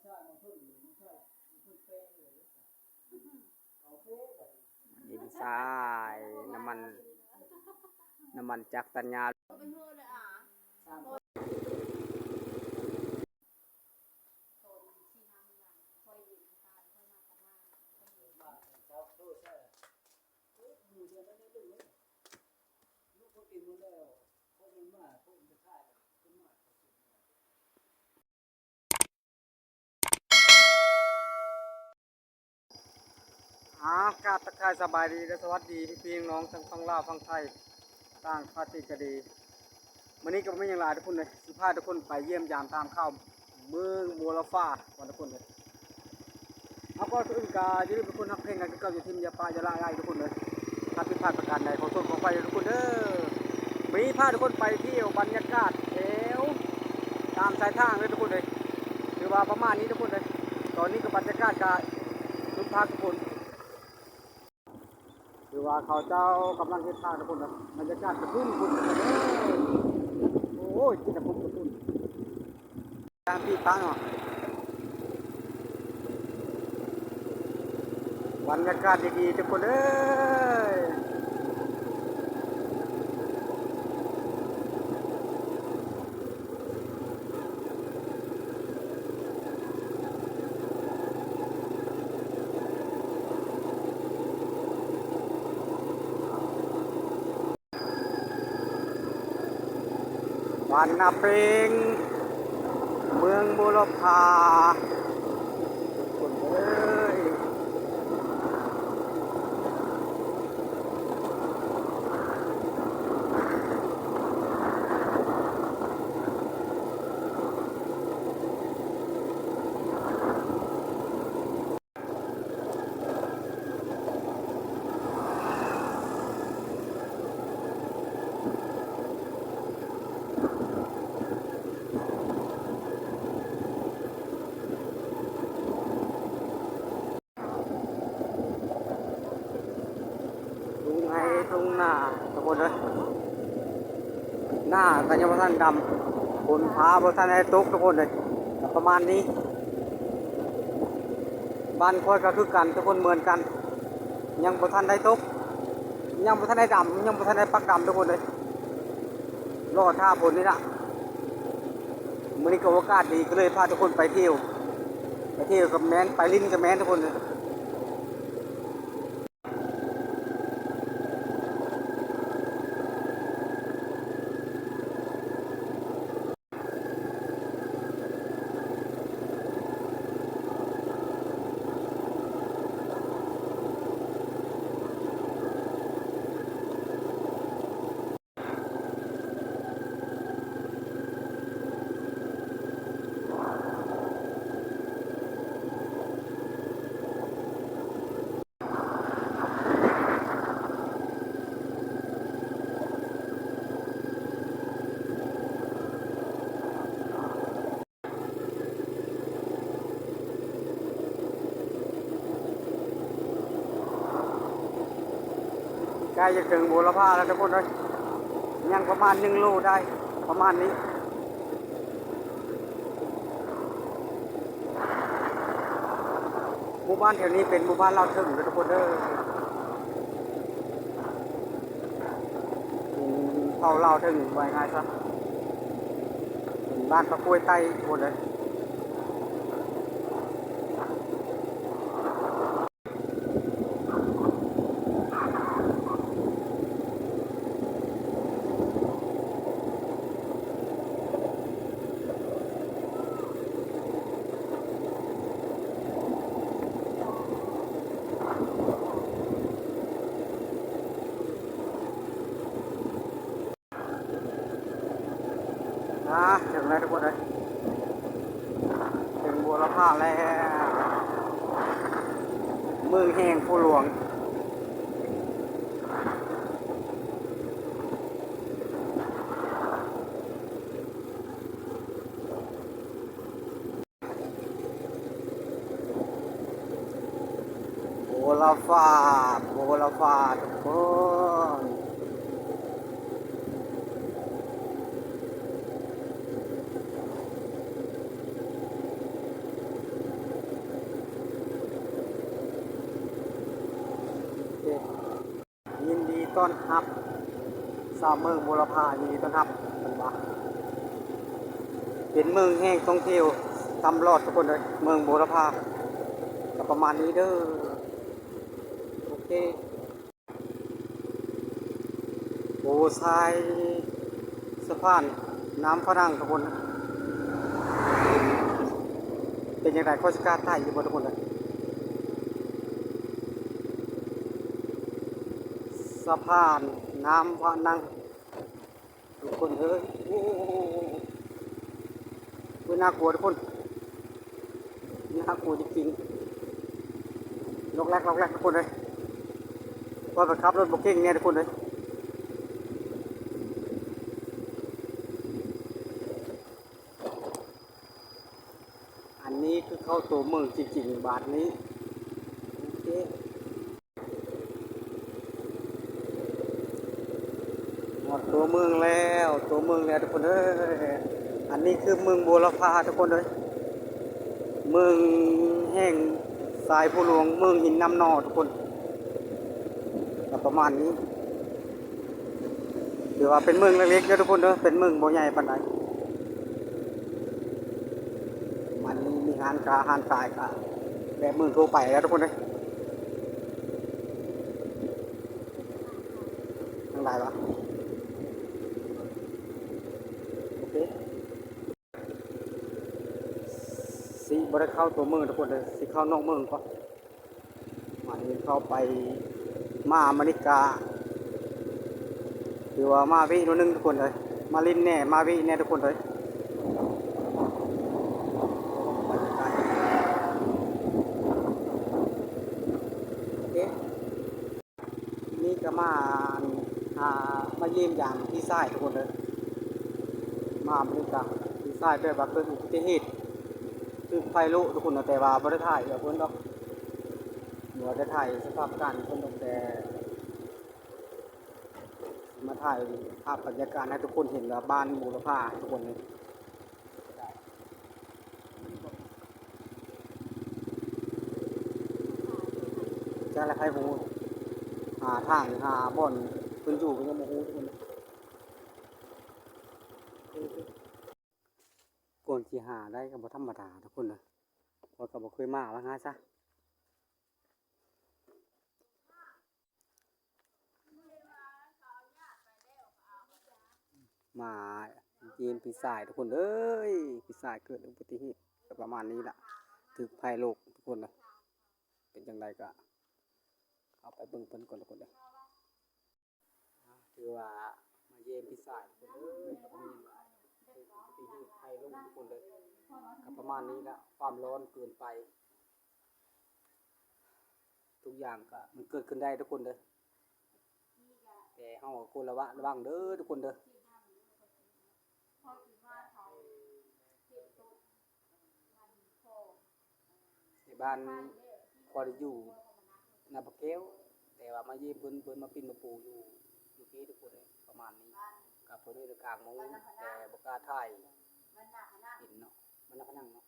ดินทรายน้ำมันจักรตัญญากราบทักทายสบายดีและสวัสดีพี่น้องทั้งฝั่งลาวฝั่งไทยต่างประเทศก็ดีวันนี้ก็ไม่ยังหลายทุกคนเลยสิพาทุกคนไปเยี่ยมยามตามข้าวเมืองบัวละฟ้าวันทุกคนเลยเอาก็ทุกคนก็อย่าลืมทุกคนทักเพลงกันก็อย่าทิ้งอย่าปาอย่าละลายทุกคนเลยถ้าผิดพลาดประการใดขอโทษขออภัยทุกคนเด้อมีพาทุกคนไปเที่ยวบรรยากาศแถวตามสายทางเลยทุกคนเลยคือว่าประมาณนี้ทุกคนเลยตอนนี้ก็บรรยากาศก็ทุกภาคทุกคนคือว่าเขาเจ้ากำลังเฮ็ดทางทุกคนนะบรรยากาศกระพุ่นคุณโอ้ยจิตกระพุ่นตามที่ตั้งอ่ะบรรยากาศดีๆทุกคนเอ้ยบ้านนาเปงเมืองบุรพาทุกคนเอ้ยทุ่งนาทุกคนเลยหน้ากันยังบ่ทันดำบนผาบ่ทันได้ตกทุกคนเลยประมาณนี้บ้านค่อยก็คือกันทุกคนเหมือนกันยังบ่ทันได้ตกยังบ่ทันได้ดำยังบ่ทันได้ปักดำทุกคนเลยรอท่าฝนนี่นะมื้อนี้ก็โอกาสดีก็เลยพาทุกคนไปเที่ยวกับแมนไปลิ้นกับแมนทุกคนเลยใกล้จะถึงบัวละพาแล้วทุกคนเลยยังประมาณ1 โลได้ประมาณนี้หมู่บ้านแถวนี้เป็นหมู่บ้านลาวถึงทุกคนเด้อเผาลาวถึงไว้ง่ายซะเป็นบ้านตะกล้วยไต้ทุกคนเลยถึงแล้วทุกคนเลยถึงบัวละพาแล้วเมืองแห่งผู้หลวงบัวละพาทุกคน ต้อนรับชาวเมืองบุรพายินดีต้อนรับเป็นว่าเป็นเมืองแห่งท่องเที่ยวตำรอดทุกคนเลยเมืองบุรพาก็ประมาณนี้เด้อโอเคโอ้ทรายสะพานน้ำฝรั่งทุกคนเป็นยังไงโฆษณาใต้อยู่บนทุกคนเลยสะพานน้ำฝรั่งทุกคนเอ้ยโอ้โหน่ากลัวทุกคนน่ากลัวจริงๆล็อกแรกทุกคนเลยว่าไปขับรถบุกเก่งเนี่ยทุกคนเลยอันนี้คือเข้าตัวเมืองจริงๆบาทนี้โอเคหมดตัวเมืองแล้วทุกคนเลยอันนี้คือเมืองบัวลพาทุกคนเลยเมืองแห่งสายผู้หลวงเมืองหินน้ำนอทุกคนประมาณนี้ถือว่าเป็นเมืองเล็กๆนะทุกคนเนอะเป็นเมืองบ่ใหญ่ปานใดมันมีงานกาหารขายค่ะแบบเมืองทั่วไปแล้วทุกคนเลยทางใดวะโอเคสิบ่ได้เข้าตัวเมืองทุกคนเลยสิเข้านอกเมืองก่อนมันเข้าไปมาอเมริกาหรือว่ามาวิโน่นนึงทุกคนเลยมาลินแน่มาวิแน่ทุกคนเลยนี่ก็มาเยี่ยมอย่างพี่ชายทุกคนเลยมาอเมริกาพี่ชายแบบว่าเกิดอุบัติเหตุคือไฟลุกทุกคนแต่ว่าบริถ่ายเพื่อนดอกบริถ่ายสภาพการเพื่อนดอกแต่มาถ่ายภาพบรรยากาศให้ทุกคนเห็นว่าบ้านบูรพาทุกคนเลยจะอะไรใครหูหาทางหาบ่อนเพิ่นอยู่เพิ่นยังบ่ฮู้ทุกคนก่อนสิหาได้ก็บ่ธรรมดาทุกคนเลยเพราะก็บ่เคยมาว่างั้นซะมาเยี่ยมพี่ชายทุกคนเอ้ยพี่ชายเกิดอุบัติเหตุก็ประมาณนี้ล่ะถึกภัยโลกทุกคนเลยเป็นจังไดก็เอาไปเบิ่งเพิ่นก่อนทุกคนเลยถือว่ามาเยี่ยมพี่ชายทุกคนเอ้ยก็มีถึกอุบัติเหตุภัยโลกทุกคนเลยก็ประมาณนี้ละความร้อนเกินไปทุกอย่างก็มันเกิดขึ้นได้ทุกคนเลยแต่เฮาควรระวังเด้อทุกคนเด้อในบ้านพอได้อยู่นาบะแก้วแต่ว่ามาเยี่ยมเพิ่นมาปิ้นมาปูอยู่ที่ทุกคนเลยประมาณนี้กับเพิ่นนี่กลางมุ้งแต่บ่กล้าถ่ายเห็นเนาะมันน่าพนังเนาะ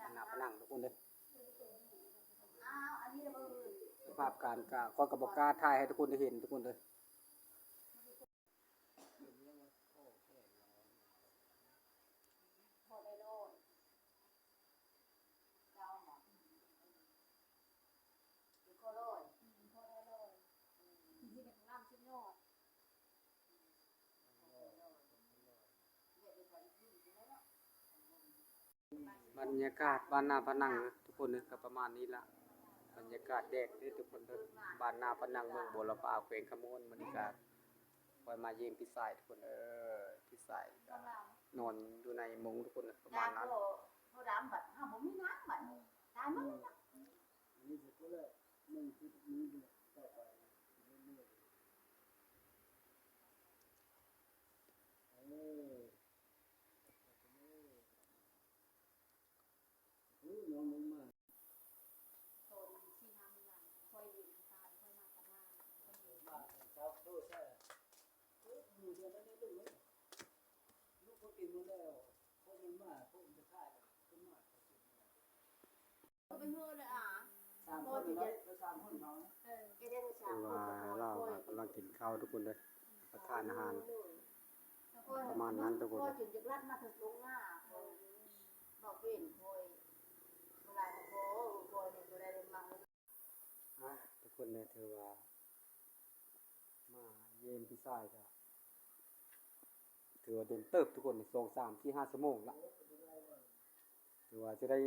มันน่าพนังทุกคนเลยสภาพการก็ข้อยก็บ่กล้าถ่ายให้ทุกคนได้เห็นทุกคนเลยบรรยากาศบ้านนาพนังทุกคนเลยก็ประมาณนี้ละบรรยากาศแดดนี่ทุกคนเลยบ้านนาพนังเมืองบัวลพาแขวงขมวนบรรยากาศคอยมาเยี่ยมพี่สายทุกคนพี่สายก็นอนอยู่ในมุ้งทุกคนประมาณนั้นเขาดำแบบห้าผมไม่น้ำแบบตายมั้งนี่จะก็เลยนึ่งคือนี้ต่อไปเรื่อยๆน้องลงมาเป็นเพื่อนเลยอ่ะ3 คนเลย3 คนน้องแกได้ คือว่าเรากำลังกินข้าวทุกคนเลยประทานอาหารประมาณนั้นทุกคนเลยทุกคนเลยถือว่ามาเยี่ยมพี่ชายก็ถือว่าเดินเติบทุกคน2 3 4 5 ชั่วโมงละถือว่าจะได้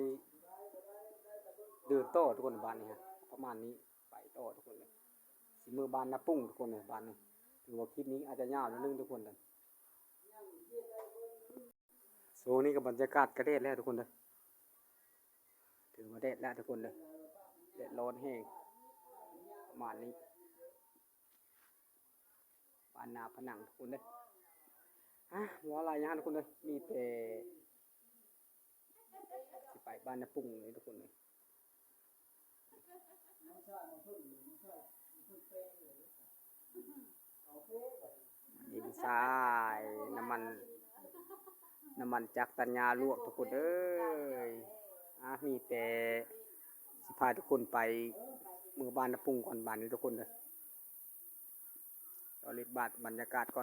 เดินโต้ทุกคนบ้านนี้ฮะประมาณนี้ไปโต้ทุกคนเลยสีมือบ้านนาปุ้งทุกคนเลยบ้านนี้ถือว่าคลิปนี้อาจจะยาวนิดนึงทุกคนเลยโซนี่กับบรรยากาศกระเด็ดแล้วทุกคนเลยถือว่าเด็ดแล้วทุกคนเลยเด็ดร้อนแห้งประมาณนี้บ้านนาผนังทุกคนเลยหัวลายยางทุกคนเลยมีแต่สิไปบ้านนาปุ้งเลยทุกคนเลยยิงทรายน้ำมันจากตัญญาลวกทุกคนเอ้ยมีแต่สิพาทุกคนไปเมืองบ้านนาปุ้งก่อนบ้านนี้ทุกคนเลยตอนนี้บรรยากาศก่อน